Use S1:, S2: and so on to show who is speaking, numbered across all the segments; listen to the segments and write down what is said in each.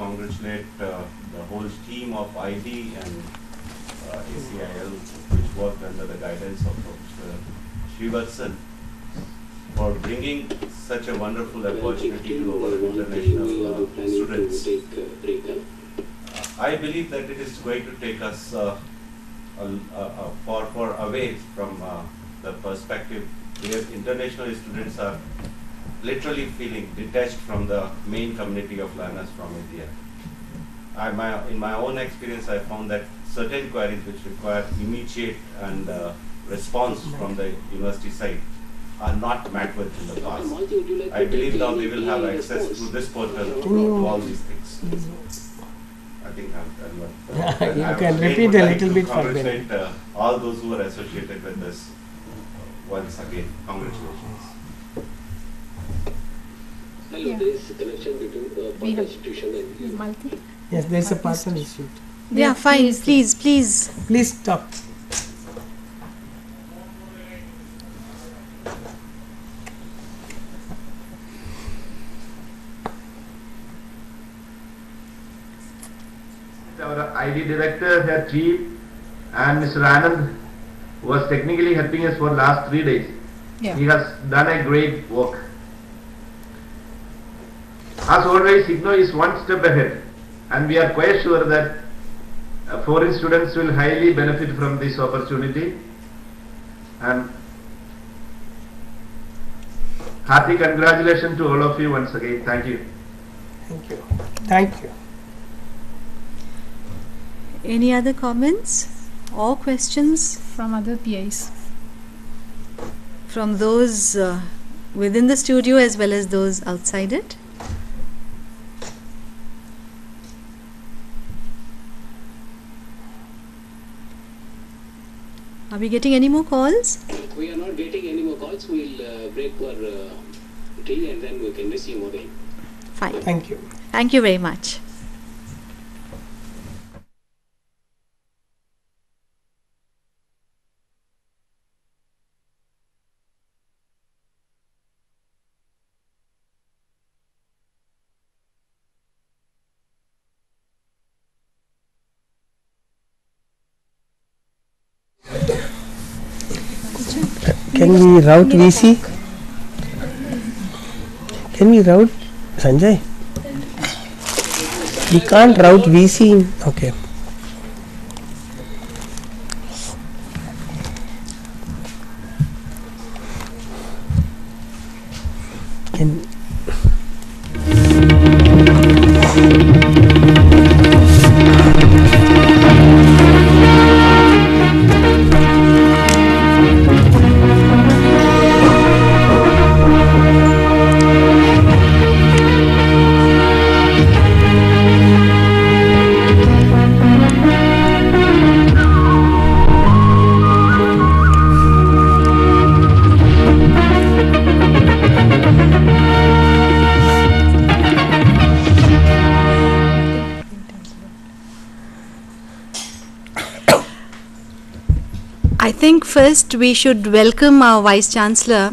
S1: congratulate the whole team of ID and ACIL, which worked under the guidance of Professor Srivatsan, for bringing such a wonderful opportunity to our international students. I believe that it is going to take us far away from the perspective where international students are literally feeling detached from the main community of learners from India. In my own experience, I found that certain queries which require immediate and response from the university side are not met with in the past. I believe now they will have access to this portal to all these things. I think
S2: you can repeat a little bit for
S1: congratulate all those who are associated with this. Once again, congratulations.
S3: Hello, there is a connection between partner institution and
S2: multi. Yes, there is a partner institute.
S4: Yeah, fine. Please.
S2: Please stop.
S5: Our ID director, her chief, and Mr. Anand was technically helping us for last 3 days.
S4: Yeah.
S5: He has done a great work. As always, IGNOU is one step ahead, and we are quite sure that foreign students will highly benefit from this opportunity. And hearty congratulations to all of you once again. Thank you.
S2: Thank you. Thank you.
S4: Any other comments or questions
S6: from other PIs?
S4: From those within the studio as well as those outside it? Are we getting any more calls?
S3: We are not getting any more calls. We'll break for tea and then we can resume again.
S4: Fine.
S2: Thank you.
S4: Thank you very much.
S2: Can we route VC? Can we route Sanjay? We can't route VC. Okay. Can
S4: I think first we should welcome our Vice Chancellor,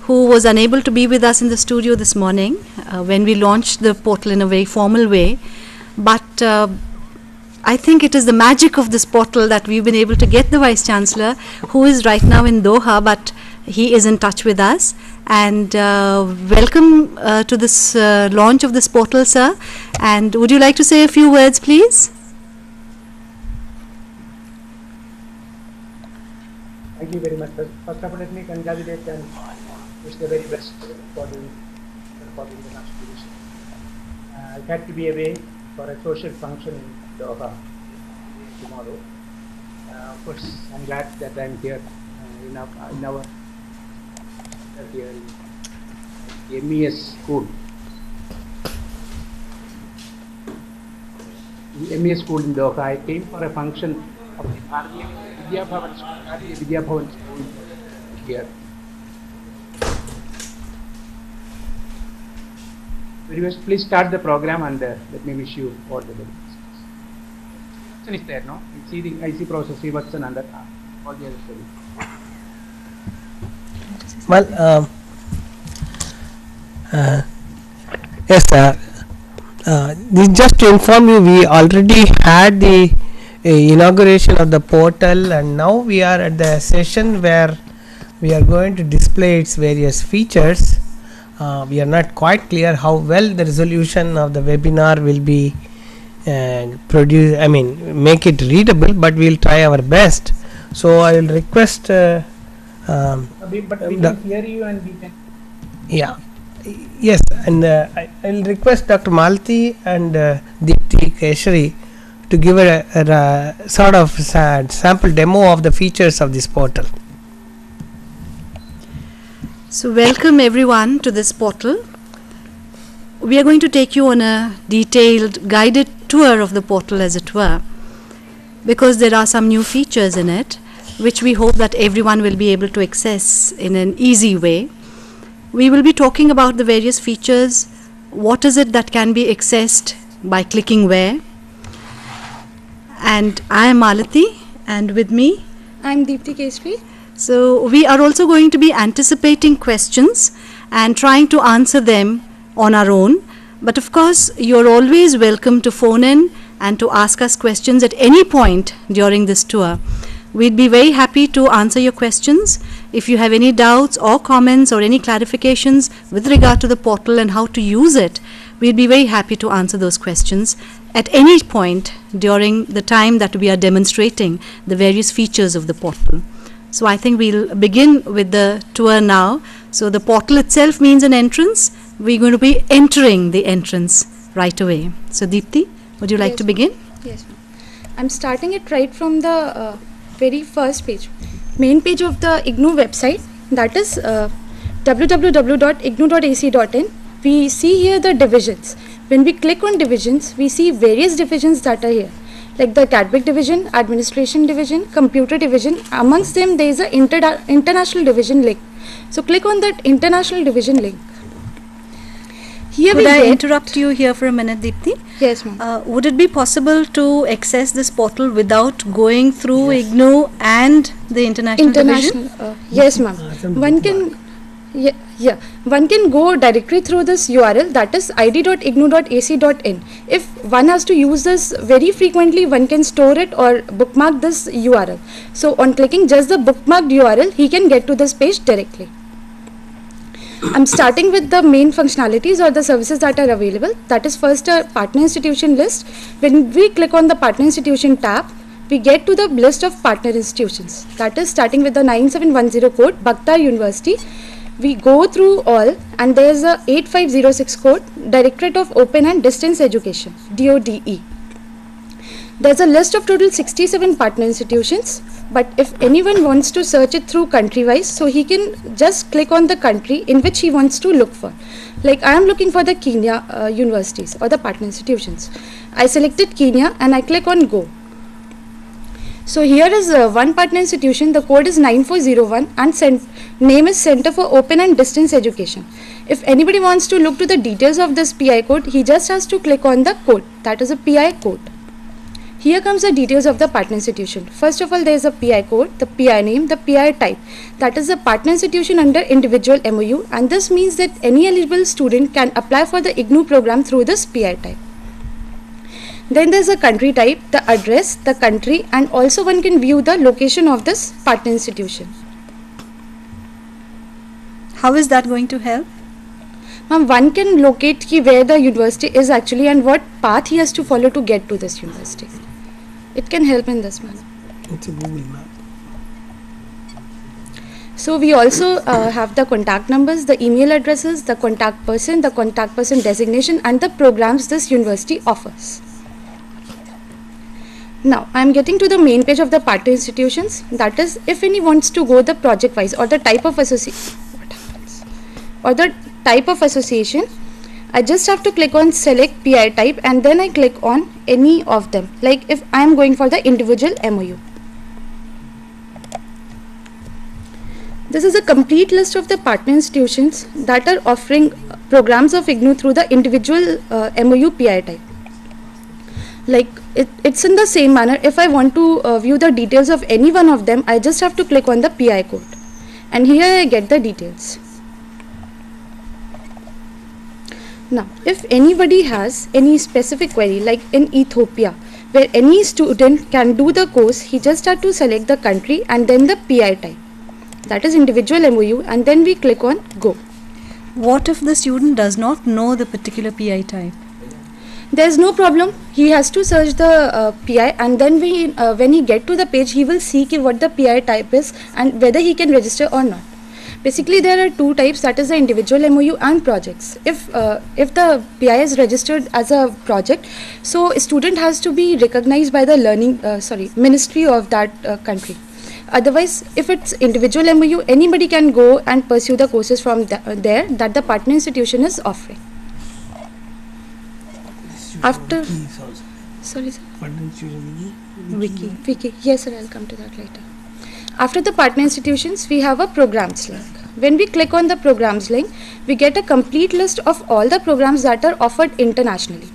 S4: who was unable to be with us in the studio this morning when we launched the portal in a very formal way. But I think it is the magic of this portal that we've been able to get the Vice Chancellor, who is right now in Doha, but he is in touch with us. And welcome to this launch of this portal, sir. And would you like to say a few words, please?
S7: Thank you very much. First of all, let me congratulate and wish the very best for the international division. I had to be away for a social function in Doha tomorrow. Of course, I'm glad that I'm here in our here in MES school. In MES school in Doha, I came for a function of the Vidya Bhavan school here. Very well, please start the program and let me wish you all the best. Is there, no? I see Professor Srivatsan and all the other studies.
S2: Well, yes, sir. This just to inform you, we already had the inauguration of the portal, and now we are at the session where we are going to display its various features. We are not quite clear how well the resolution of the webinar will be make it readable, but we will try our best. So I will request
S7: but we can hear you and we can.
S2: Yeah. Yes, and I will request Dr. Malti and Deepti Keshari to give a sort of sample demo of the features of this portal.
S4: So welcome everyone to this portal. We are going to take you on a detailed guided tour of the portal, as it were, because there are some new features in it which we hope that everyone will be able to access in an easy way. We will be talking about the various features, what is it that can be accessed by clicking where. And I am Malati, and with me
S6: I am Deepti Keshri.
S4: So we are also going to be anticipating questions and trying to answer them on our own. But of course, you're always welcome to phone in and to ask us questions at any point during this tour. We'd be very happy to answer your questions. If you have any doubts or comments or any clarifications with regard to the portal and how to use it, we'd be very happy to answer those questions at any point during the time that we are demonstrating the various features of the portal. So I think we'll begin with the tour now. So the portal itself means an entrance. We're going to be entering the entrance right away. So Deepti, would you like to begin?
S6: Yes, ma'am. I'm starting it right from the very first page, main page of the IGNOU website, that is www.ignou.ac.in. We see here the divisions. When we click on divisions, we see various divisions that are here, like the academic division, administration division, computer division. Amongst them, there is an international division link. So click on that international division link. Here
S4: Could I interrupt you here for a minute, Deepti?
S6: Yes, ma'am.
S4: Would it be possible to access this portal without going through IGNOU and the international division?
S6: Yes, ma'am. One can one can go directly through this URL, that is id.ignou.ac.in. If one has to use this very frequently, one can store it or bookmark this URL. So on clicking just the bookmarked URL, he can get to this page directly. I'm starting with the main functionalities or the services that are available. That is first a partner institution list. When we click on the partner institution tab, we get to the list of partner institutions. That is starting with the 9710 code, Bhakta University. We go through all, and there is a 8506 code, Directorate of Open and Distance Education, DODE. There's a list of total 67 partner institutions, but if anyone wants to search it through country-wise, so he can just click on the country in which he wants to look for. Like I am looking for the Kenya universities or the partner institutions. I selected Kenya and I click on Go. So here is one partner institution, the code is 9401 and name is Center for Open and Distance Education. If anybody wants to look to the details of this PI code, he just has to click on the code, that is a PI code. Here comes the details of the partner institution. First of all, there is a PI code, the PI name, the PI type. That is a partner institution under individual MOU, and this means that any eligible student can apply for the IGNOU program through this PI type. Then there is a country type, the address, the country, and also one can view the location of this partner institution.
S4: How is that going to help?
S6: One can locate where the university is actually and what path he has to follow to get to this university. It can help in this manner.
S2: It's a Google map.
S6: So we also have the contact numbers, the email addresses, the contact person designation, and the programs this university offers. Now I am getting to the main page of the partner institutions. That is, if any wants to go the project wise or the type of association, I just have to click on select PI type and then I click on any of them. Like if I am going for the individual MOU. This is a complete list of the partner institutions that are offering programs of IGNOU through the individual MOU PI type. Like it's in the same manner. If I want to view the details of any one of them, I just have to click on the PI code and here I get the details. Now, if anybody has any specific query, like in Ethiopia, where any student can do the course, he just has to select the country and then the PI type. That is individual MOU, and then we click on Go.
S4: What if the student does not know the particular PI type?
S6: There's no problem. He has to search the PI, and then when he get to the page, he will see what the PI type is and whether he can register or not. Basically, there are two types, that is the individual MOU and projects. If the PI is registered as a project, so a student has to be recognized by the ministry of that country. Otherwise, if it's individual MOU, anybody can go and pursue the courses from there that the partner institution is offering. After, sorry sir. Wiki. Yes sir, I'll come to that later. After the partner institutions, we have a programs link. When we click on the programs link, we get a complete list of all the programs that are offered internationally.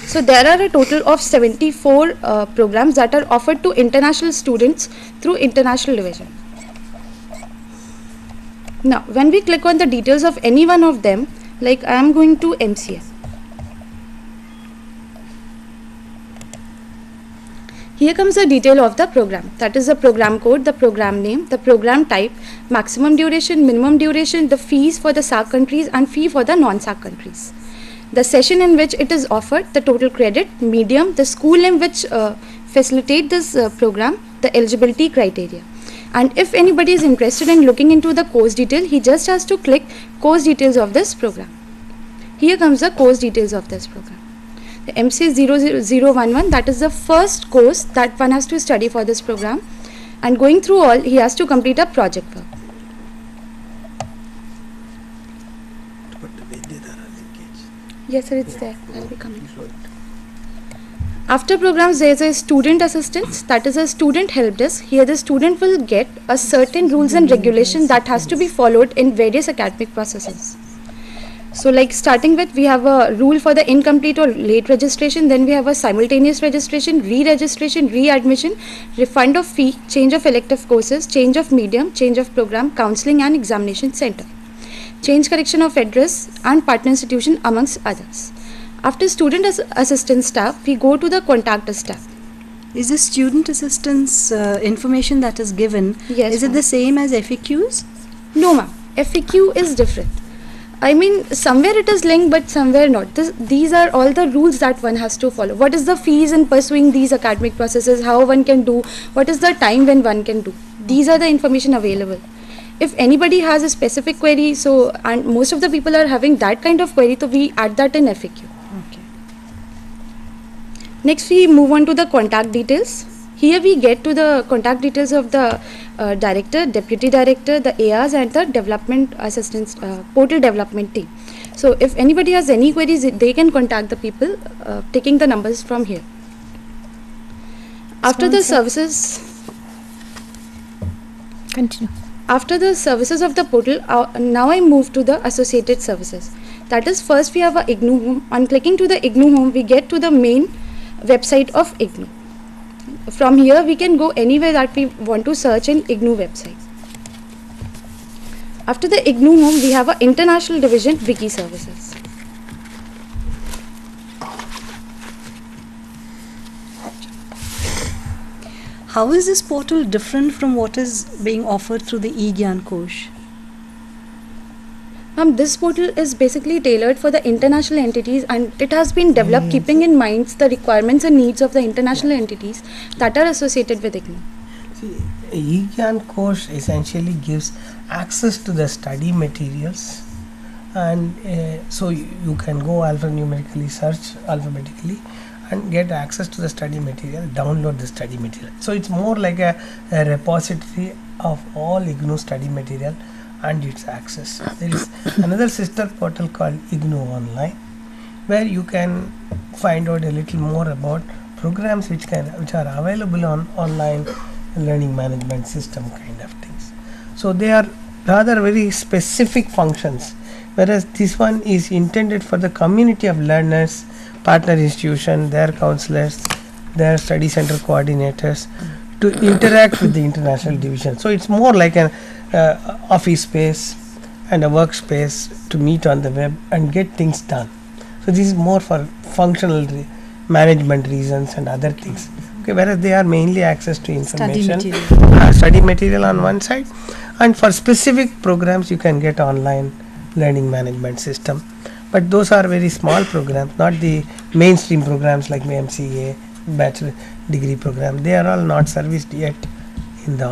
S6: So there are a total of 74 programs that are offered to international students through international division. Now, when we click on the details of any one of them, like I am going to MCA. Here comes the detail of the program, that is the program code, the program name, the program type, maximum duration, minimum duration, the fees for the SAARC countries and fee for the non-SAARC countries. The session in which it is offered, the total credit, medium, the school in which facilitate this program, the eligibility criteria. And if anybody is interested in looking into the course detail, he just has to click course details of this program. Here comes the course details of this program. The MCA 00011, that is the first course that one has to study for this program, and going through all, he has to complete a project work. Yes sir, it's there. I'll be coming. After programs, there is a student assistance, that is a student help desk. Here the student will get a certain rules and regulations that has to be followed in various academic processes. So like starting with, we have a rule for the incomplete or late registration, then we have a simultaneous registration, re-registration, re-admission, refund of fee, change of elective courses, change of medium, change of program, counseling and examination center, change correction of address and partner institution amongst others. After student assistance tab, we go to the contact us tab.
S4: Is the student assistance information that is given,
S6: Yes,
S4: is it the same as FAQs?
S6: No ma'am, FAQ is different. I mean, somewhere it is linked, but somewhere not. These are all the rules that one has to follow. What is the fees in pursuing these academic processes, how one can do, what is the time when one can do. These are the information available. If anybody has a specific query, so, and most of the people are having that kind of query, so we add that in FAQ.
S4: Okay.
S6: Next we move on to the contact details. Here we get to the contact details of the director, deputy director, the ARs and the development assistance, portal development team. So if anybody has any queries, they can contact the people taking the numbers from here. After the services,
S2: Continue.
S6: after the services of the portal, now I move to the associated services. That is, first we have a IGNOU home. On clicking to the IGNOU home, we get to the main website of IGNOU. From here we can go anywhere that we want to search in IGNOU website. After the IGNOU home, we have an international division, wiki services.
S4: How is this portal different from what is being offered through the IGNOU?
S6: This portal is basically tailored for the international entities, and it has been developed keeping in mind the requirements and needs of the international entities that are associated with IGNOU.
S2: See, IGNOU course essentially gives access to the study materials, and so you can go alphanumerically, search alphabetically and get access to the study material, download the study material. So it's more like a repository of all IGNOU study material and its access. There is another sister portal called IGNOU Online, where you can find out a little more about programs which are available on online learning management system kind of things. So they are rather very specific functions, whereas this one is intended for the community of learners, partner institution, their counselors, their study center coordinators to interact with the international division. So it's more like an office space and a workspace to meet on the web and get things done. So this is more for functional management reasons and other things. Okay, whereas they are mainly access to information, study material on one side, and for specific programs you can get online learning management system. But those are very small programs, not the mainstream programs like MCA, bachelor degree program. They are all not serviced yet in the